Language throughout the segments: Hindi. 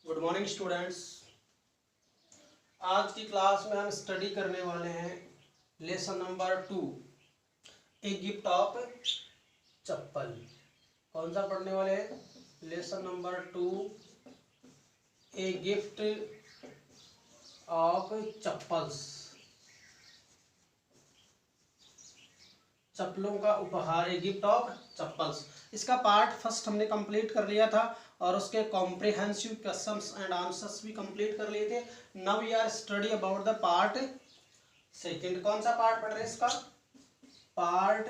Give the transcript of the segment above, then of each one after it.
Good morning students. आज की क्लास में हम स्टडी करने वाले हैं lesson number 2, a gift of chappal. कौन सा पढ़ने वाले हैं? Lesson number 2, a gift of chappals. चप्पलों का उपहार, ए गिफ्ट ऑफ चप्पल्स। इसका पार्ट फर्स्ट हमने कंप्लीट कर लिया था और उसके कॉम्प्रिहेंसिव क्वेश्चंस एंड आंसर्स भी कंप्लीट कर लिए थे। Now we are study about the part second. कौन सा पार्ट पढ़ रहे हैं? इसका पार्ट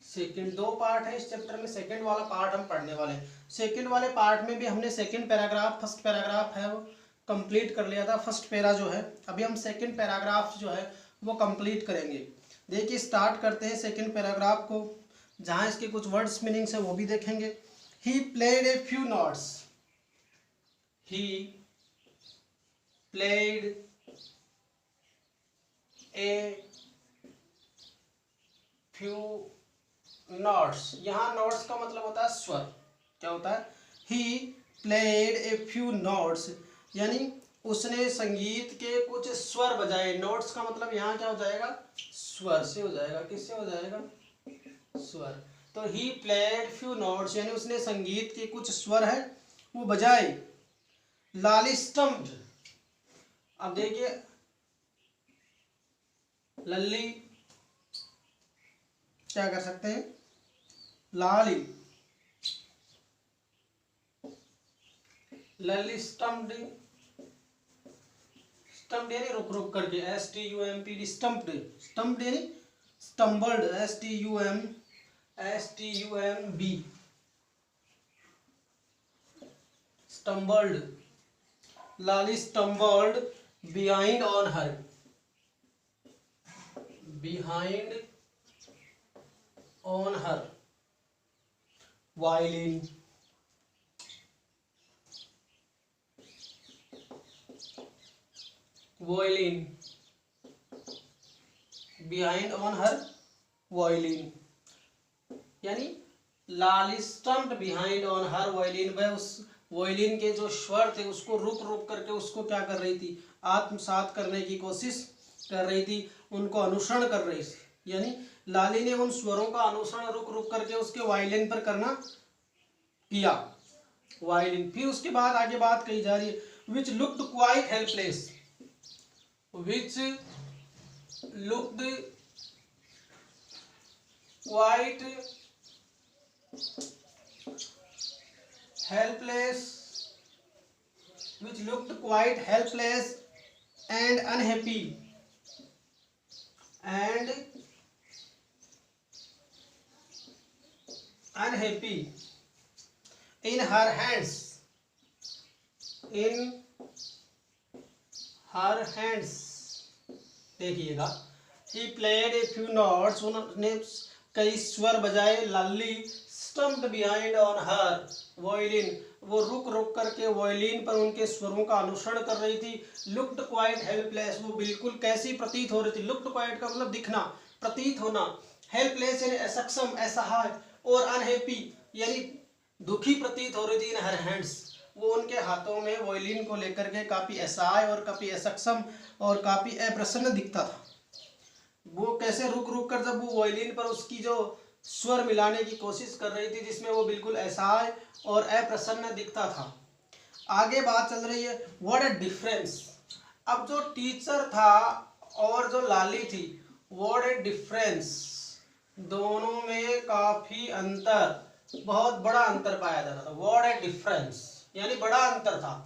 सेकंड। दो पार्ट है इस चैप्टर में, सेकंड वाला पार्ट हम पढ़ने वाले हैं। सेकंड वाले पार्ट में भी हमने सेकंड पैराग्राफ, फर्स्ट पैराग्राफ है वो कंप्लीट कर लिया था। फर्स्ट पैरा जो है, अभी हम सेकंड पैराग्राफ जो है वो कंप्लीट करेंगे। देखिए स्टार्ट करते हैं सेकंड पैराग्राफ को, जहां इसके कुछ वर्ड्स मीनिंग्स है वो भी देखेंगे। He played a few notes. He played a few notes. यहाँ नोट्स का मतलब होता है स्वर। क्या होता है? He played a few notes, यानी उसने संगीत के कुछ स्वर बजाए। नोट्स का मतलब यहाँ क्या हो जाएगा? स्वर से हो जाएगा। किससे हो जाएगा? स्वर। तो ही प्लेड फ्यू नोट्स, यानी उसने संगीत के कुछ स्वर है वो बजाए। लाली स्टम्प्ड। अब देखिए लल्ली क्या कर सकते हैं? लाली, लल्ली स्टम्प्ड। स्टम्प्ड यानी रुक रुक करके, STUMPD स्टम्प्ड। स्टम्प्ड यानी stumbled, STUMB stumbled. Lali stumbled behind on her. Behind on her violin. Violin, behind on her violin, यानी Lali stumped behind on her violin. वह उस वायलिन के जो स्वर थे उसको रुक रुक करके उसको क्या कर रही थी? आत्मसात करने की कोशिश कर रही थी, उनको अनुसरण कर रही थी। यानी लाली ने उन स्वरों का अनुसरण रुक रुक करके उसके वायलिन पर करना किया। वायलिन। फिर उसके बाद आगे बात कही जा रही है, which looked quite helpless. Which looked quite helpless, which looked quite helpless and unhappy in her hands. In her hands देखिएगा, he played a few notes, उन्होंने कई स्वर बजाए। Lalli stumped behind on her violin, वो रुक रुक करके वायलिन पर उनके स्वरों का अनुसरण कर रही थी। लुक्ड क्वाइट हेल्पलेस, वो बिल्कुल कैसी प्रतीत हो रही थी? लुक्ड क्वाइट का मतलब दिखना, प्रतीत होना। हेल्पलेस यानी असक्षम, असहाय। और अनहैप्पी यानी दुखी प्रतीत हो रही थी। इन हर हैंड्स, वो उनके हाथों में वायलिन को लेकर के काफी असहाय और काफी असक्षम और काफी अप्रसन्न दिखता था। वो कैसे रुक रुक कर जब वो वायलिन पर उसकी जो स्वर मिलाने की कोशिश कर रही थी, जिसमें वो बिल्कुल असहाय और अप्रसन्न दिखता था। आगे बात चल रही है, व्हाट अ डिफरेंस। अब जो टीचर था और जो लाली थी, व्हाट अ डिफरेंस, दोनों में काफी अंतर, बहुत बड़ा अंतर पाया जा रहा था। व्हाट अ डिफरेंस यानी बड़ा अंतर था।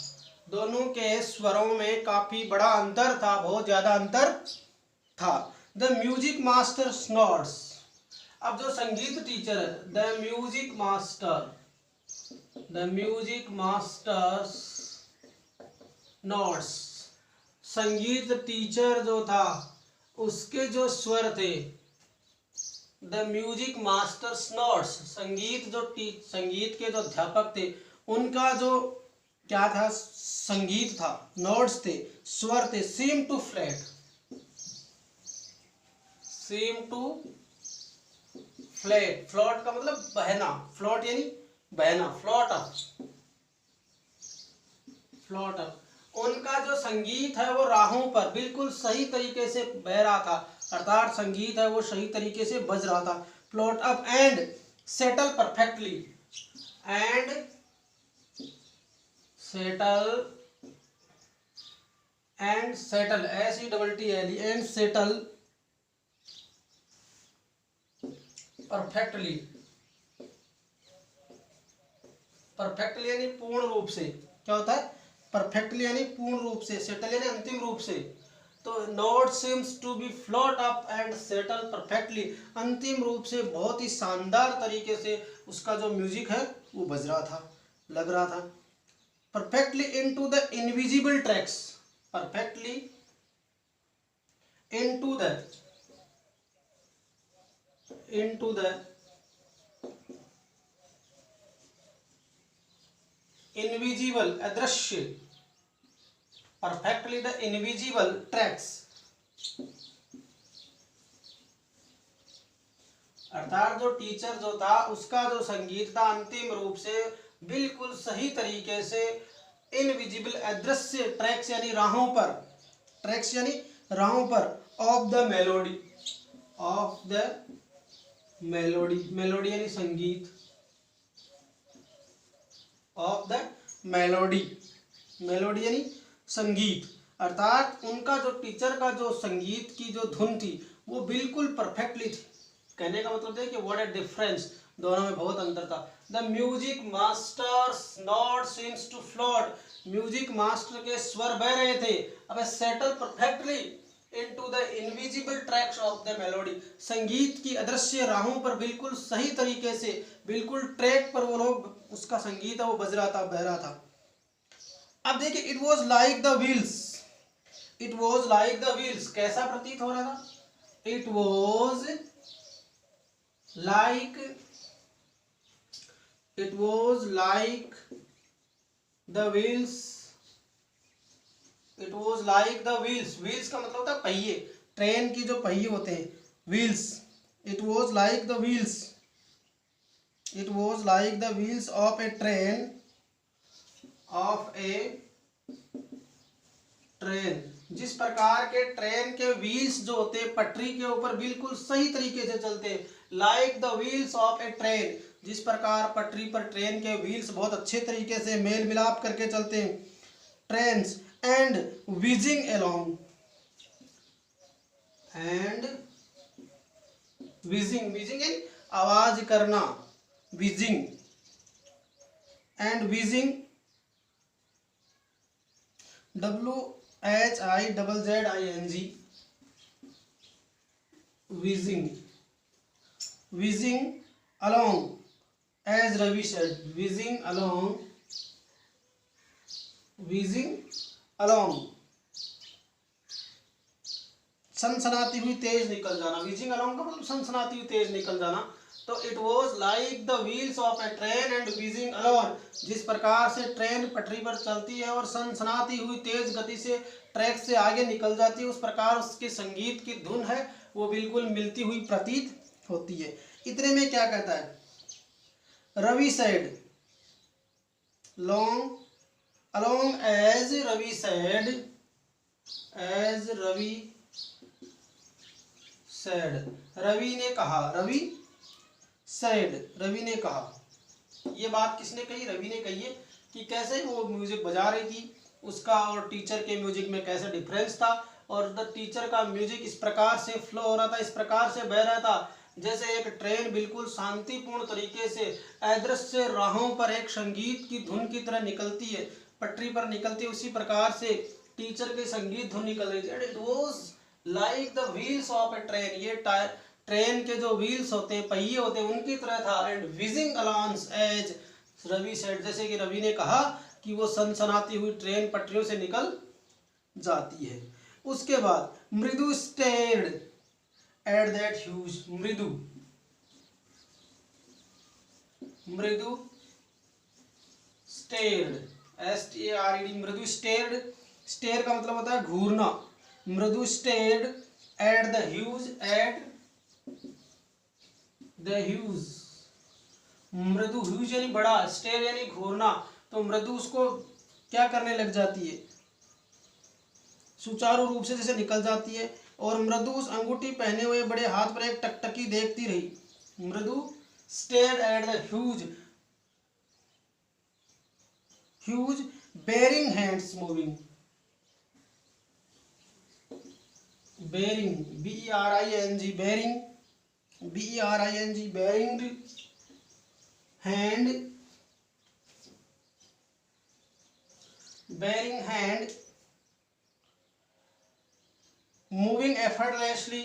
दोनों के स्वरों में काफी बड़ा अंतर था, बहुत ज्यादा अंतर था। The music master notes. अब जो संगीत टीचर है, द म्यूजिक मास्टर्स नोट्स, संगीत टीचर जो था उसके जो स्वर थे, द म्यूजिक मास्टर्स नोट्स, संगीत के जो अध्यापक थे उनका जो क्या था? संगीत था, नोट्स थे, स्वर थे। Seem to flat, seem to flat, float का मतलब बहना, फ्लोट यानी बहना, फ्लोट अप, फ्लोट अप, उनका जो संगीत है वो राहों पर बिल्कुल सही तरीके से बह रहा था, अर्थात संगीत है वो सही तरीके से बज रहा था। Float up and settle perfectly, and settle SETTLE and settle perfectly, perfectly यानी पूर्ण रूप से, क्या होता है परफेक्टली यानी पूर्ण रूप से, सेटल यानी अंतिम रूप से। तो note seems to be float up and settle perfectly, अंतिम रूप से बहुत ही शानदार तरीके से उसका जो म्यूजिक है वो बज रहा था, लग रहा था। Perfectly into the invisible tracks, perfectly into the invisible अदृश्य, परफेक्टली द इनविजिबल ट्रैक्स, अर्थात जो टीचर जो था उसका जो संगीत था अंतिम रूप से बिल्कुल सही तरीके से इनविजिबल अदृश्य ट्रैक्स यानी राहों पर, ट्रैक्स यानी राहों पर, of the melody, of the melody, melody यानी संगीत, ऑफ द मेलोडी, मेलोडी यानी संगीत, अर्थात उनका जो टीचर का जो संगीत की जो धुन थी वो बिल्कुल परफेक्टली थी। कहने का मतलब है कि व्हाट ए डिफरेंस, दोनों में बहुत अंतर था। The music masters not seems to float, music master के स्वर बह रहे थे, अब settle perfectly into the invisible tracks of the melody, संगीत की अदृश्य राहों पर बिल्कुल सही तरीके से, बिल्कुल ट्रैक पर वो लोग, उसका संगीत है वो बज रहा था, बह रहा था। अब देखिए, it was like the wheels, it was like the wheels, कैसा प्रतीत हो रहा था, it was like, it was like the wheels, it was like the wheels, wheels का मतलब होता है पहिए, ट्रेन की जो पहिए होते हैं wheels, it was like the wheels, it was like the wheels of a train, of a train, जिस प्रकार के ट्रेन के व्हील्स जो होते हैं पटरी के ऊपर बिल्कुल सही तरीके से चलते हैं, like the wheels of a train, जिस प्रकार पटरी पर ट्रेन के व्हील्स बहुत अच्छे तरीके से मेल मिलाप करके चलते हैं, trains and whizzing along, and whizzing, whizzing यानी आवाज करना, whizzing, and whizzing WHIZZING, whizzing, whizzing along, as Ravi said, whizzing along, whizzing along, सनसनाती हुई तेज निकल जाना, whizzing along का मतलब सनसनाती हुई तेज निकल जाना। तो it was like the wheels of a train and whizzing along, जिस प्रकार से ट्रेन पटरी पर चलती है और सनसनाती हुई तेज गति से ट्रैक से आगे निकल जाती है, उस प्रकार उसके संगीत की धुन है वो बिल्कुल मिलती हुई प्रतीत होती है। इतने में क्या कहता है, Ravi said long along, as Ravi said, as Ravi said, Ravi ने कहा, रवि said, रवि ने कहा। ये बात किसने कही, रवि ने कही है कि कैसे वो म्यूजिक बजा रही थी, उसका और टीचर के म्यूजिक में कैसे डिफरेंस था, और द टीचर का म्यूजिक इस प्रकार से फ्लो हो रहा था, इस प्रकार से बह रहा था जैसे एक ट्रेन बिल्कुल शांतिपूर्ण तरीके से अदृश्य राहों पर एक संगीत की धुन की तरह निकलती है, पटरी पर निकलती है, उसी प्रकार से टीचर की संगीत धुन निकल रही थी। And it was like the wheels of a train, ये ट्रेन के जो व्हील्स होते हैं, पहिए होते हैं, उनकी तरह था। And whizzing along, as Ravi said, जैसे कि रवि ने कहा कि वो सनसनाती हुई ट्रेन पटरियों से निकल जाती है। उसके बाद मृदु स्टेयर्ड एट दैट ह्यूज, मृदु, मृदु स्टेयर्ड, STARED, मृदु स्टेयर्ड, स्टेयर का मतलब होता है घूरना, मृदु stared at the huge, eight the huge, मृदु, ह्यूज यानी बड़ा, स्टेयर यानी घूरना, तो मृदु उसको क्या करने लग जाती है, सुचारू रूप से जैसे निकल जाती है। और मृदु उस अंगूठी पहने हुए बड़े हाथ पर एक टकटकी देखती रही। Mridu stared at the huge bearing hands moving. Bearing BERING bearing hand moving effortlessly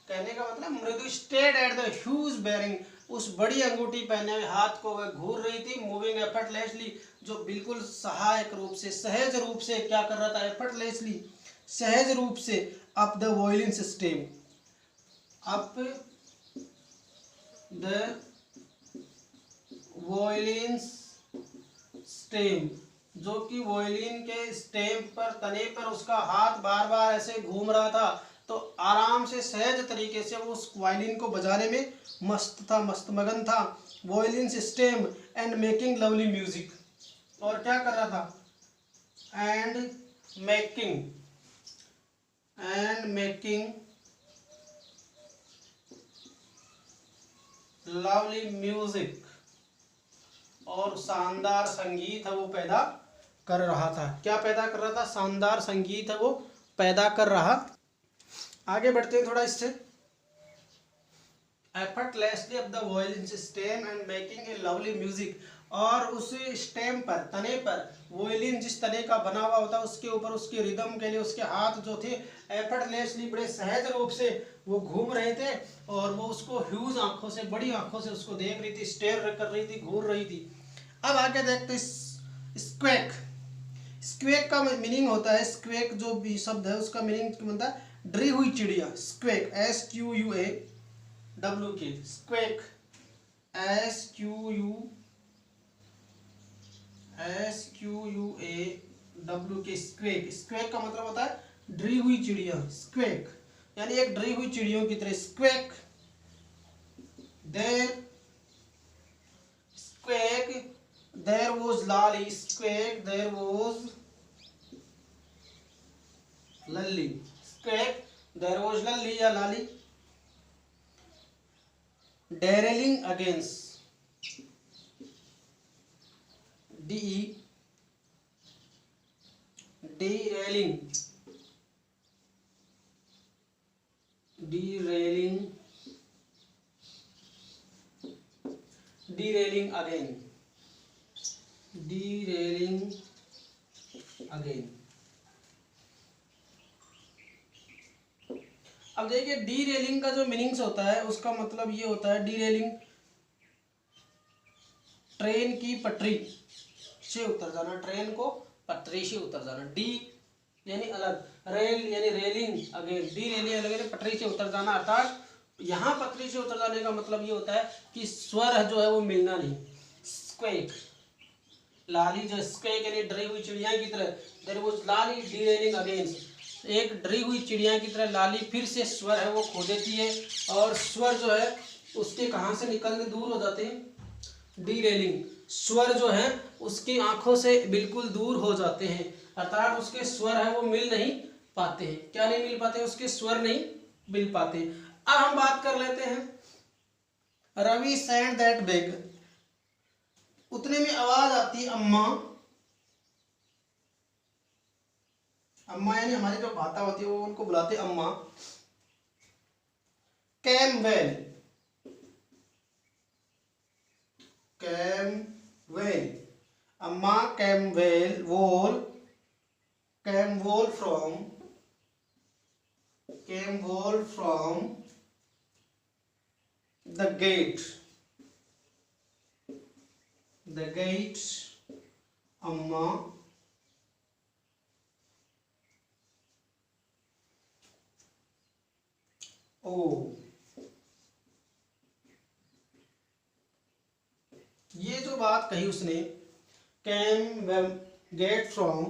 कहने का मतलब Mridu stared at the huge bearing, उस बड़ी अंगूठी पहने हुए हाथ को वह घूर रही थी। मूविंग एफर्टलेसली, जो बिल्कुल सहायक रूप से, सहज रूप से क्या कर रहा था, एफर्टलेसली, सहज रूप से, up the violin system, up the violin stem, जो कि वायलिन के स्टेम पर, तने पर उसका हाथ बार बार ऐसे घूम रहा था, तो आराम से सहज तरीके से वो उस वायलिन को बजाने में मस्त मगन था। Violin stem and making lovely music, और क्या कर रहा था, एंड मेकिंग लवली म्यूजिक, और शानदार संगीत है वो पैदा कर रहा था। क्या पैदा कर रहा था, शानदार संगीत है वो पैदा कर रहा। आगे बढ़ते हैं थोड़ा इससे। Effortlessly of the violin stem and making a lovely music, और उस स्टेम पर, तने पर, वायलिन जिस तने का बना हुआ होता है उसके ऊपर उसके रिदम के लिए उसके हाथ जो थे एफर्टलेसली, बड़े सहज रूप से वो घूम रहे थे, और वो उसको ह्यूज आंखों से, बड़ी आंखों से उसको देख रही थी, स्टेयर कर रही थी, घूर रही थी। अब आगे देखते स्क्वेक। स्क्वेक का मीनिंग होता है, स्क्वेक जो भी शब्द है उसका मीनिंग बनता है डरी हुई चिड़िया। स्क्वेक SQUAWK, स्क्वेक SQUAWK, स्क्वेक। स्क्वेक का मतलब होता है डरी हुई चिड़िया। स्क्वेक यानी एक डरी हुई चिड़ियों की तरह। स्क्वेक there was Lali, squeak, there was Lally, squeak, there was Lally या Lali, derailing against, derailing again। अब देखिए डीरेलिंग का जो मीनिंग्स होता है उसका मतलब ये होता है, डीरेलिंग ट्रेन की पटरी से उतर जाना, ट्रेन को पटरी से उतर जाना। डी यानी अलग, रेल यानी रेलिंग अगेन, डी रेलिंग अलग, पटरी से उतर जाना। अर्थात यहाँ पटरी से उतर जाने का मतलब ये होता है कि स्वर जो है वो मिलना नहीं। स्क्वेक, लाली जो स्क्वेक यानी डरी हुई चिड़िया की तरह, there was Lali derailing again, एक डरी हुई चिड़िया की तरह लाली फिर से स्वर है वो खो देती है, और स्वर जो है उसके कहाँ से निकलने दूर हो जाते हैं, डीरेलिंग, स्वर जो है उसकी आंखों से बिल्कुल दूर हो जाते हैं, अर्थात उसके स्वर है वो मिल नहीं पाते हैं। क्या नहीं मिल पाते, उसके स्वर नहीं मिल पाते। अब हम बात कर लेते हैं रवि सेंड दैट बेग। उतने में आवाज आती है अम्मा, अम्मा यानी हमारी जो माता होती है वो उनको बुलाते अम्मा। कैम वेल, अम्मा came whole from the gate, अम्मा ओ। ये जो बात कही उसने, कैम गेट फ्रॉम,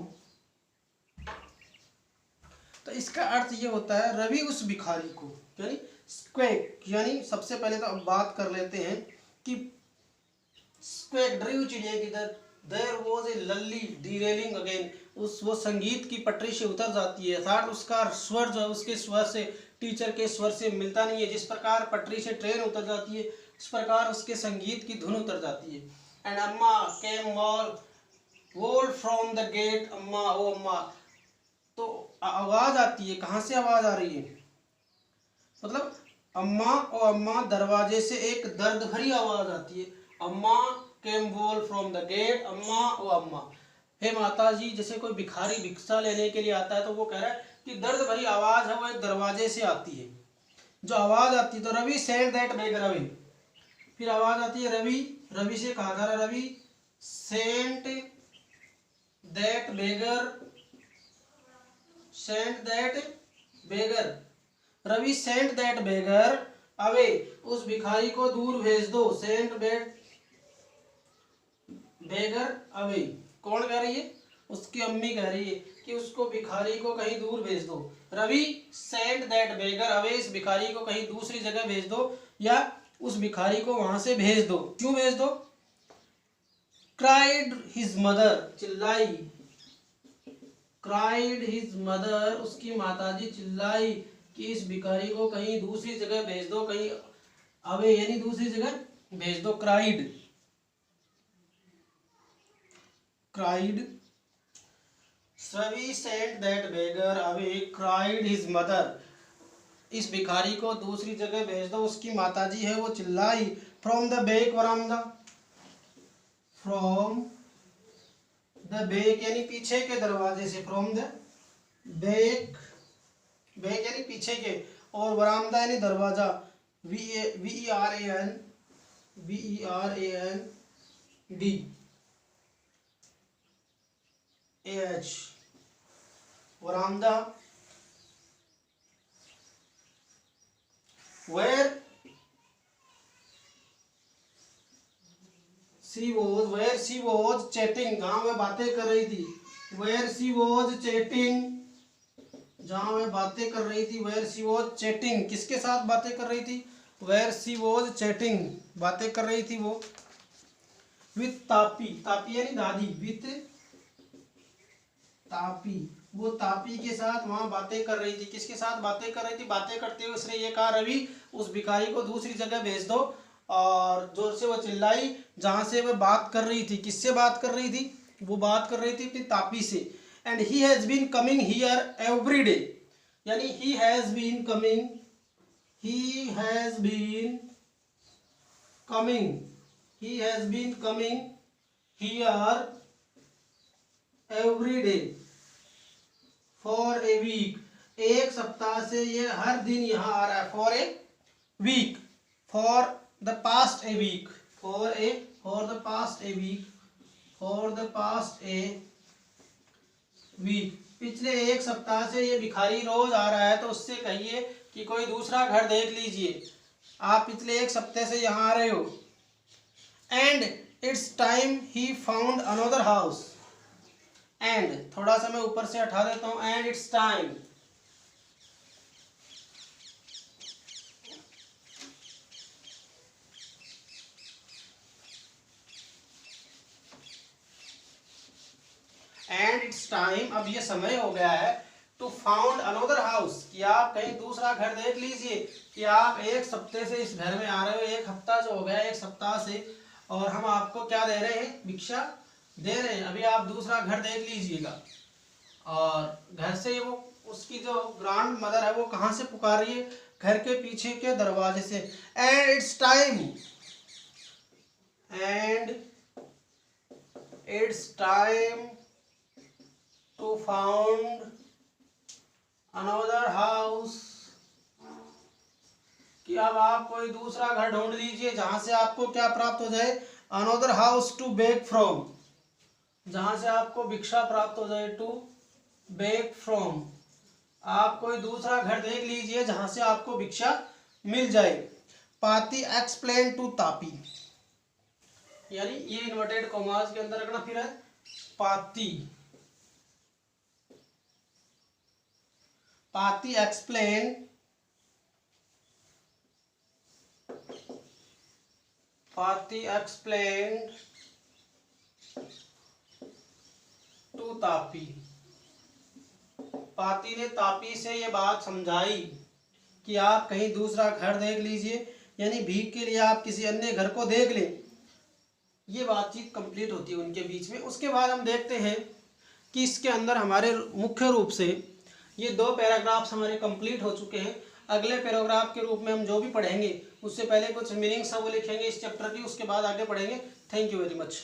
तो इसका अर्थ ये होता है रवि उस भिखारी को, यानी स्क्वेक, यानी सबसे पहले तो अब बात कर लेते हैं कि स्क्वेक डरी हुई चिड़िया किधर, there was a Lalli derailing again, उस वो संगीत की पटरी से उतर जाती है, अर्थात उसका स्वर जो है उसके स्वर से, टीचर के स्वर से मिलता नहीं है। जिस प्रकार पटरी से ट्रेन उतर जाती है उस प्रकार उसके संगीत की धुन उतर जाती है। एंड अम्मा केम वॉल फ्रॉम द गेट, अम्मा ओ अम्मा, तो आवाज आती है, कहाँ से आवाज आ रही है, मतलब अम्मा ओ अम्मा, दरवाजे से एक दर्द भरी आवाज आती है। अम्मा केम वॉल फ्रॉम द गेट, अम्मा ओ अम्मा, हे माता जी, जैसे कोई भिखारी भिक्षा लेने के लिए आता है तो वो कह रहा है कि दर्द भरी आवाज है वो एक दरवाजे से आती है। जो आवाज आती है तो Ravi said that beg Ravi, फिर आवाज आती है रवि, रवि से कहा जा रहा है, Ravi sent that beggar, sent that beggar, Ravi sent that beggar away, उस भिखारी को दूर भेज दो, सेंट बेगर अवे, कौन कह रही है, उसकी अम्मी कह रही है कि उसको भिखारी को कहीं दूर भेज दो। Ravi sent that beggar away, इस भिखारी को कहीं दूसरी जगह भेज दो, या उस भिखारी को वहां से भेज दो। क्यों भेज दो? क्राइड हिज मदर, चिल्लाई, क्राइड हिज मदर, उसकी माताजी चिल्लाई कि इस भिखारी को कहीं दूसरी जगह भेज दो, कहीं अवे यानी दूसरी जगह भेज दो। Cried, cried, Ravi sent that beggar away, cried his mother, इस भिखारी को दूसरी जगह भेज दो, उसकी माताजी है वो चिल्लाई। From the back veranda, from the back यानी पीछे के दरवाजे से, फ्रॉम द बेक, बेक यानी पीछे के, और वरामदा यानी दरवाजा, V R A N D A H, veranda, where she was chatting, जहाँ वह बातें कर रही थी, where she was chatting, जहाँ वह बातें कर रही थी, where she was chatting, किसके साथ बातें कर रही थी, where she was chatting, बातें कर रही थी वो with तापी, तापी यानी दादी, with तापी, वो तापी के साथ वहां बातें कर रही थी। किसके साथ बातें कर रही थी? बातें करते हुए उसने ये कहा, रवि उस भिखारी को दूसरी जगह भेज दो, और जोर से वो चिल्लाई जहां से वह बात कर रही थी। किससे बात कर रही थी? वो बात कर रही थी अपनी तापी से। And he has been coming here every day, यानी he has been coming, he has been coming, he has been coming here every day for a week, एक सप्ताह से ये हर दिन यहाँ आ रहा है। For a week, for the past a week, for the past a week, for the past a week, पिछले एक सप्ताह से ये भिखारी रोज आ रहा है। तो उससे कहिए कि कोई दूसरा घर देख लीजिए, आप पिछले एक सप्ताह से यहाँ आ रहे हो। And it's time he found another house, and थोड़ा सा मैं ऊपर से हटा देता हूं, and it's time, and it's time, अब ये समय हो गया है, टू फाउंड अनदर हाउस, कि आप कहीं दूसरा घर देख लीजिए। कि आप एक सप्ताह से इस घर में आ रहे हो, एक हफ्ता जो हो गया, एक सप्ताह से, और हम आपको क्या दे रहे हैं? भिक्षा दे रहे हैं, अभी आप दूसरा घर देख लीजिएगा। और घर से वो उसकी जो ग्रैंड मदर है वो कहाँ से पुकार रही है? घर के पीछे के दरवाजे से। And it's time, and it's time to found another house, कि अब आप कोई दूसरा घर ढूंढ लीजिए जहां से आपको क्या प्राप्त हो जाए? Another house to bake from, जहां से आपको भिक्षा प्राप्त हो जाए। टू बेक फ्रॉम, आप कोई दूसरा घर देख लीजिए जहां से आपको भिक्षा मिल जाए। पाती एक्सप्लेन टू तापी, यानी ये इन्वर्टेड कॉमास के अंदर रखना। फिर है पाती, पाती एक्सप्लेन फाती एक्सप्लेन्ड टू तापी। फाती ने तापी से ये बात समझाई कि आप कहीं दूसरा घर देख लीजिए, यानी भीख के लिए आप किसी अन्य घर को देख लें। ये बातचीत कंप्लीट होती है उनके बीच में। उसके बाद हम देखते हैं कि इसके अंदर हमारे मुख्य रूप से ये 2 पैराग्राफ्स हमारे कंप्लीट हो चुके हैं। अगले पैराग्राफ के रूप में हम जो भी पढ़ेंगे उससे पहले कुछ मीनिंग्स हैं वो लिखेंगे इस चैप्टर की, उसके बाद आगे पढ़ेंगे। Thank you very much.